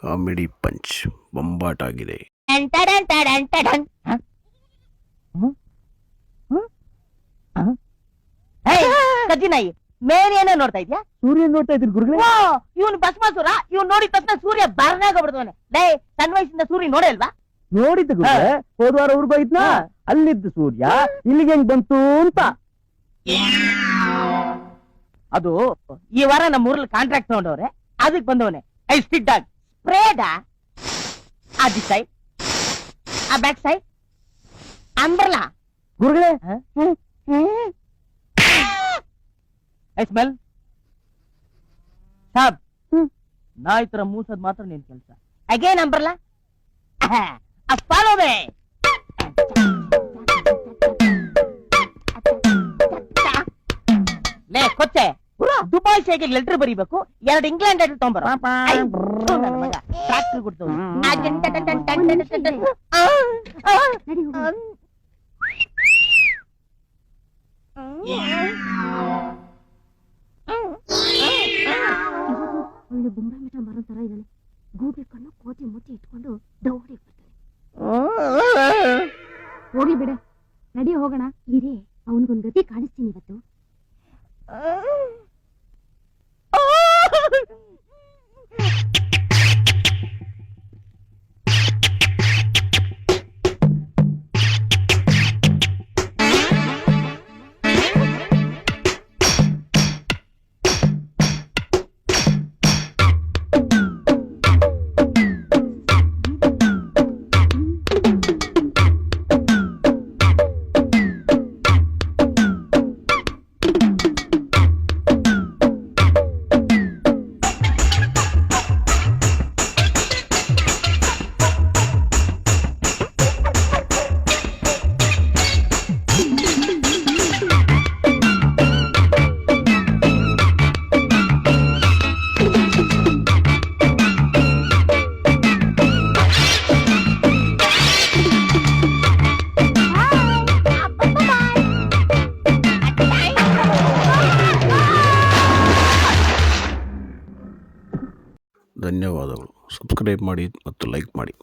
Comedy punch ಬೊಂಬಾಟಾಗಿದೆ. ಕಜ್ಜಿನಾಯಿ ಮೇಲೇನೋ ನೋಡ್ತಾ ಇದ್ಯಾ? ಸೂರ್ಯ ನೋಡ್ತಾ ಇದ್ದೀನಿ ಗುರುಗಳೇ. ಇವನು ಭಸ್ಮಾಸುರ. ಇವ್ನು ನೋಡಿದ ತಕ್ಷಣ ಸೂರ್ಯ ಬರ್ನಾಗ್ಬಿಡ್ತಾನೆ. ಲೇ, ಸಣ್ಣ ವಯಸ್ಸಿಂದ ಸೂರ್ಯ ನೋಡಲ್ವಾ? ನೋಡಿದ್ದ ಗುರುಗಳೇ, ಹೋದ್ವಾರ ಊರ್ಗ್ ಹೋಯ್ತ್ನಾ, ಅಲ್ಲಿದ್ದ ಸೂರ್ಯ ಇಲ್ಲಿಗೆ ಹೆಂಗ್ ಬಂತು ಅಂತ. ಅದು ಈ ವಾರ ನಮ್ಮ ಊರಲ್ಲಿ ಕಾಂಟ್ರಾಕ್ಟ್ ತಗೊಂಡವ್ರೆ, ಅದಕ್ಕೆ ಬಂದವನೆ. ಐ ಸ್ಟಿಕ್ ಡಾಗ್ ಸ್ಪ್ರೇಡ ಆ ದಿಸ್ ಸೈಡ್, ಆ ಬ್ಯಾಕ್ ಸೈಡ್ ಅಂಬ್ರಲಾ ಗುರುಗಳೇ. ಐ ಸ್ಮೆಲ್ ಸಾಬ್. ನಾಯಿ ತರ ಮೂಸದ್ ಮಾತ್ರ ನಿನ್ ಕೆಲಸ. Again umbrella follow me. ಲೇ ಕೊಚ್ಚೆ, ದುಬಾಯ್ ಶೇಗೆ ಲೆಟರ್ ಬರೀಬೇಕು, 2 ಇಂಗ್ಲೆಂಡ್ ಲೆಟರ್ ತಗೊಂಬರ. ಟ್ರಾಕ್ಟರ್ ಕೊಡ್ತು. ಒಳ್ಳೆ ಬೊಂಬೆ ಮಿಠ ಮರೋ ತರ ಇದ್ದಾನೆ. ಗೂಬೆ ಕಣ್ಣು ಕೋತಿ ಮುತ್ತಿ ಇಟ್ಕೊಂಡು ದೌಡಿ ಬರ್ತಾನೆ. ಹೋಗಿ ಬಿಡೆ, ನಡಿ ಹೋಗೋಣ. ಇರೇ, ಅವನಿಗೊಂದು ಗತಿ ಕಾಣಿಸ್ತೀನಿ ಇವತ್ತು. ಧನ್ಯವಾದಗಳು. ಸಬ್ಸ್ಕ್ರೈಬ್ ಮಾಡಿ ಮತ್ತು ಲೈಕ್ ಮಾಡಿ.